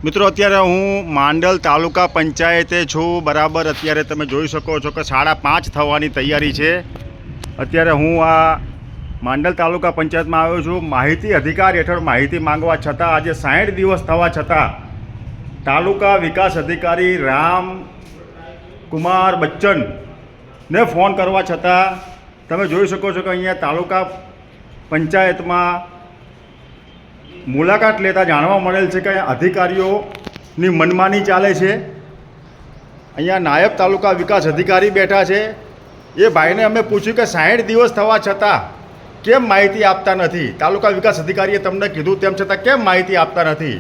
મિત્રો અત્યારે હું માંડલ તાલુકા પંચાયતે છું બરાબર। અત્યારે તમે જોઈ શકો છો કે 5:30 થવાની તૈયારી છે। અત્યારે હું આ માંડલ તાલુકા પંચાયતમાં આવ્યો છું। માહિતી અધિકાર હેઠળ માહિતી માંગવા છતાં આજે 60 દિવસ થવા છતાં તાલુકા વિકાસ અધિકારી રામ કુમાર બચ્ચનને ફોન કરવા છતાં તમે જોઈ શકો છો કે અહીંયા તાલુકા પંચાયતમાં મુલાકાત લેતા જાણવા મળેલ છે કે અધિકારીઓની મનમાની ચાલે છે। અહીંયા નાયબ તાલુકા વિકાસ અધિકારી બેઠા છે। એ ભાઈને અમે પૂછ્યું કે 60 દિવસ થવા છતાં કેમ માહિતી આપતા નથી? તાલુકા વિકાસ અધિકારીએ તમને કીધું તેમ છતાં કેમ માહિતી આપતા નથી?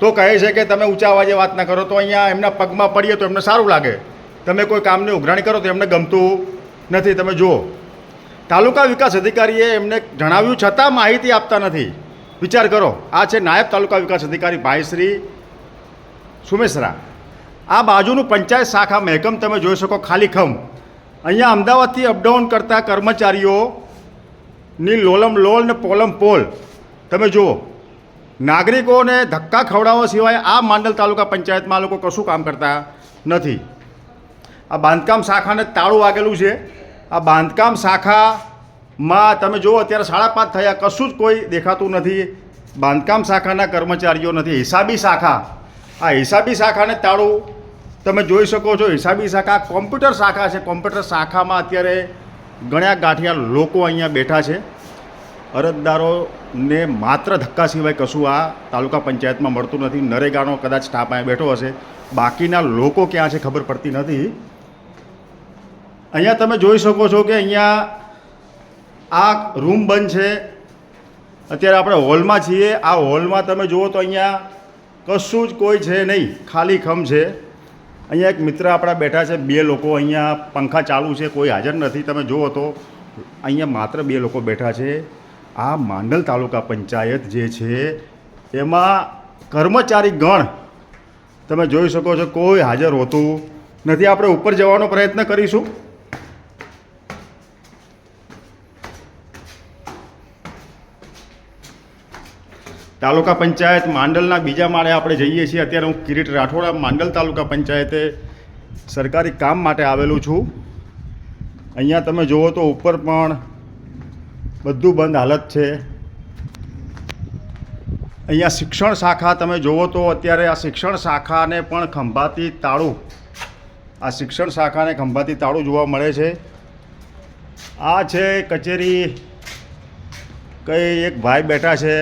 તો કહે છે કે તમે ઊંચા અવાજે વાત ના કરો તો અહીંયા એમના પગમાં પડીએ તો એમને સારું લાગે, તમે કોઈ કામની ઉઘરાણી કરો તો એમને ગમતું નથી। તમે જુઓ, તાલુકા વિકાસ અધિકારીએ એમને જણાવ્યું છતાં માહિતી આપતા નથી। વિચાર કરો, આ છે નાયબ તાલુકા વિકાસ અધિકારી ભાઈ શ્રી સુમેશરા। આ બાજુનું પંચાયત શાખા મહેકમ તમે જોઈ શકો ખાલીખમ। અહીંયા અમદાવાદથી અપડાઉન કરતા કર્મચારીઓની લોલમ લોલ ને પોલમ પોલ તમે જુઓ। નાગરિકોને ધક્કા ખવડાવવા સિવાય આ માંડલ તાલુકા પંચાયતમાં લોકો કશું કામ કરતા નથી। આ બાંધકામ શાખાને તાળું વાગેલું છે। આ બાંધકામ શાખામાં તમે જુઓ અત્યારે 5:30 થયા, કશું જ કોઈ દેખાતું નથી। બાંધકામ શાખાના કર્મચારીઓ નથી। હિસાબી શાખા, આ હિસાબી શાખાને તાળું તમે જોઈ શકો છો। હિસાબી શાખા કોમ્પ્યુટર શાખા છે। કોમ્પ્યુટર શાખામાં અત્યારે ગણ્યા ગાંઠિયા લોકો અહીંયા બેઠા છે। અરજદારોને માત્ર ધક્કા સિવાય કશું આ તાલુકા પંચાયતમાં મળતું નથી। નરેગાનો કદાચ સ્ટાફ અહીંયા બેઠો હશે, બાકીના લોકો ક્યાં છે ખબર પડતી નથી। અહીંયા તમે જોઈ શકો છો કે અહીંયા આ રૂમ બંધ છે। અત્યારે આપણે હોલમાં છીએ। આ હોલમાં તમે જુઓ તો અહીંયા કશું જ કોઈ છે નહીં, ખાલી ખમ છે। અહીંયા એક મિત્ર આપણા બેઠા છે। 2 લોકો અહીંયા, પંખા ચાલુ છે, કોઈ હાજર નથી। તમે જુઓ તો અહીંયા માત્ર 2 લોકો બેઠા છે। આ માંડલ તાલુકા પંચાયત જે છે એમાં કર્મચારી ગણ તમે જોઈ શકો છો કોઈ હાજર હોતું નથી। આપણે ઉપર જવાનો પ્રયત્ન કરીશું। તાલુકા પંચાયત માંડલના બીજા માળે આપણે જઈએ છીએ। અત્યારે હું કિરીટ રાઠોડા માંડલ તાલુકા પંચાયતે સરકારી કામ માટે આવેલું છું। અહીંયા તમે જુઓ તો ઉપર પણ બધું બંધ હાલત છે। અહીંયા શિક્ષણ શાખા તમે જુઓ તો અત્યારે આ શિક્ષણ શાખાને પણ ખંભાતી તાળું, આ શિક્ષણ શાખાને ખંભાતી તાળું જોવા મળે છે। આ છે કચેરી, કઈ એક ભાઈ બેઠા છે।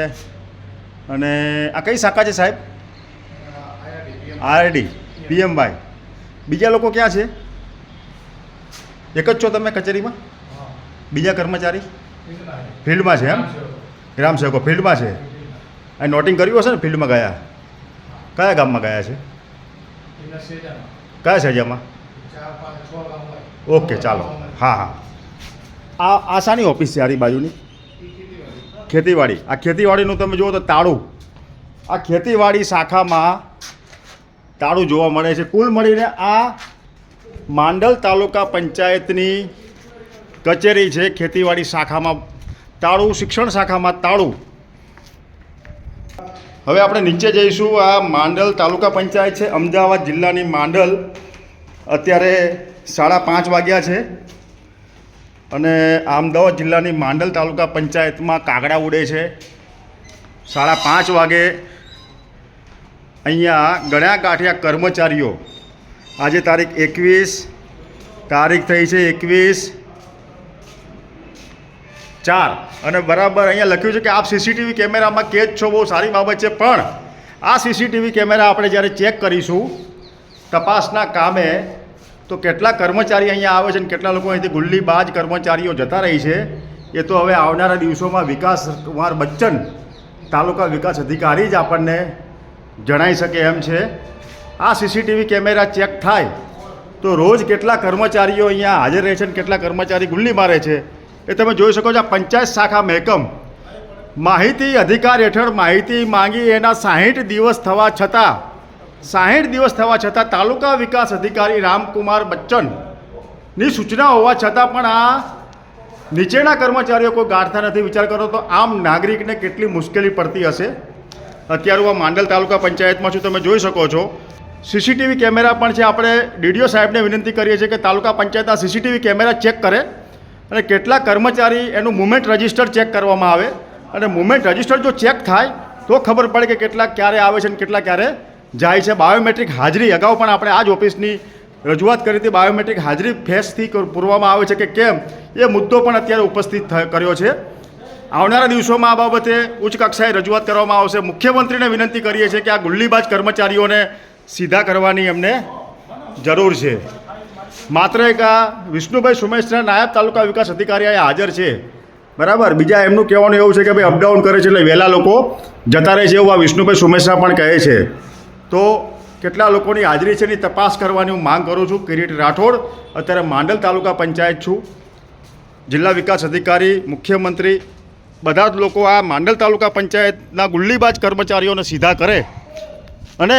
અને આ કઈ શાખા છે સાહેબ? આરડી પીએમ ભાઈ। બીજા લોકો ક્યાં છે? એક જ છો તમે કચેરીમાં? બીજા કર્મચારી ફિલ્ડમાં છે? એમ ગ્રામ સેવકો ફિલ્ડમાં છે? આ નોટિંગ કર્યું હશે ને? ફિલ્ડમાં ગયા? કયા ગામમાં ગયા છે? કયા સજામાં? ઓકે, ચાલો। હા હા, આ શાની ઓફિસ છે? આરી બાજુની ખેતીવાડી। આ ખેતીવાડીનું તમે જુઓ તો તાળું, આ ખેતીવાડી શાખામાં તાળું જોવા મળે છે। કુલ મળીને આ માંડલ તાલુકા પંચાયતની કચેરી છે। ખેતીવાડી શાખામાં તાળું, શિક્ષણ શાખામાં તાળું। હવે આપણે નીચે જઈશું। આ માંડલ તાલુકા પંચાયત છે, અમદાવાદ જિલ્લાની માંડલ। અત્યારે 5:30 વાગ્યા છે અને અમદાવાદ જિલ્લાની માંડલ તાલુકા પંચાયતમાં કાગડા ઉડે છે। 5:30 વાગે અહીંયા ગણ્યા ગાંઠિયા કર્મચારીઓ, આજે તારીખ 21, તારીખ થઈ છે 21/4 અને બરાબર અહીંયા લખ્યું છે કે આપ સીસીટીવી કેમેરામાં કેદ છો। બહુ સારી બાબત છે, પણ આ સીસીટીવી કેમેરા આપણે જ્યારે ચેક કરીશું તપાસના કામે તો કેટલા કર્મચારી અહીંયા આવે છે અને કેટલા લોકો અહીંથી ગુલ્લીબાજ કર્મચારીઓ જતા રહી છે એ તો હવે આવનારા દિવસોમાં વિકાસ કુમાર બચ્ચન તાલુકા વિકાસ અધિકારી જ આપણને જણાવી શકે એમ છે। આ સીસીટીવી કેમેરા ચેક થાય તો રોજ કેટલા કર્મચારીઓ અહીંયા હાજર રહે છે અને કેટલા કર્મચારી ગુલ્લી મારે છે એ તમે જોઈ શકો છો। આ પંચાયત શાખા મહેકમ માહિતી અધિકાર હેઠળ માહિતી માંગી એના 60 દિવસ થવા છતાં તાલુકા વિકાસ અધિકારી રામકુમાર બચ્ચનની સૂચના હોવા છતાં પણ આ નીચેના કર્મચારીઓ કોઈ ગાંઠતા નથી। વિચાર કરો તો આમ નાગરિકને કેટલી મુશ્કેલી પડતી હશે। અત્યારે હું આ માંડલ તાલુકા પંચાયતમાં છું, તમે જોઈ શકો છો સીસીટીવી કેમેરા પણ છે. આપણે ડીડીઓ સાહેબને વિનંતી કરીએ છીએ કે તાલુકા પંચાયતના સીસીટીવી કેમેરા ચેક કરે અને કેટલા કર્મચારી એનું મુવમેન્ટ રજિસ્ટર ચેક કરવામાં આવે, અને મુવમેન્ટ રજિસ્ટર જો ચેક થાય તો ખબર પડે કે કેટલા ક્યારે આવે છે અને કેટલા ક્યારે જાય છે. બાયોમેટ્રિક હાજરી અગાઉ પણ આપણે આ જ ઓફિસની રજૂઆત કરી હતી, બાયોમેટ્રિક હાજરી ફેસથી પૂરવામાં આવે છે કે કેમ, એ મુદ્દો પણ અત્યારે ઉપસ્થિત કર્યો છે. આવનારા દિવસોમાં આ બાબતે ઉચ્ચ કક્ષાએ રજૂઆત કરવામાં આવશે. મુખ્યમંત્રીને વિનંતી કરીએ છીએ કે આ ગુલ્લીબાજ કર્મચારીઓને સીધા કરવાની એમને જરૂર છે. માત્ર એક આ વિષ્ણુભાઈ સુમેશના નાયબ તાલુકા વિકાસ અધિકારી અહીંયા હાજર છે, બરાબર. બીજા એમનું કહેવાનું એવું છે કે ભાઈ અપડાઉન કરે છે એટલે વહેલા લોકો જતા રહે છે, એવું આ વિષ્ણુભાઈ સુમેશા પણ કહે છે. તો કેટલા લોકોની હાજરી છે એની તપાસ કરવાની હું માંગ કરું છું. કિરીટ રાઠોડ, અત્યારે માંડલ તાલુકા પંચાયત છું. જિલ્લા વિકાસ અધિકારી, મુખ્યમંત્રી બધા જ લોકો આ માંડલ તાલુકા પંચાયતના ગુલ્લીબાજ કર્મચારીઓને સીધા કરે અને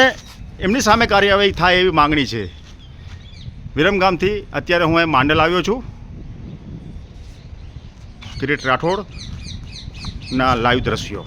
એમની સામે કાર્યવાહી થાય એવી માંગણી છે. વિરમગામથી અત્યારે હું અહીં માંડલ આવ્યો છું. કિરીટ રાઠોડના લાઈવ દ્રશ્યો.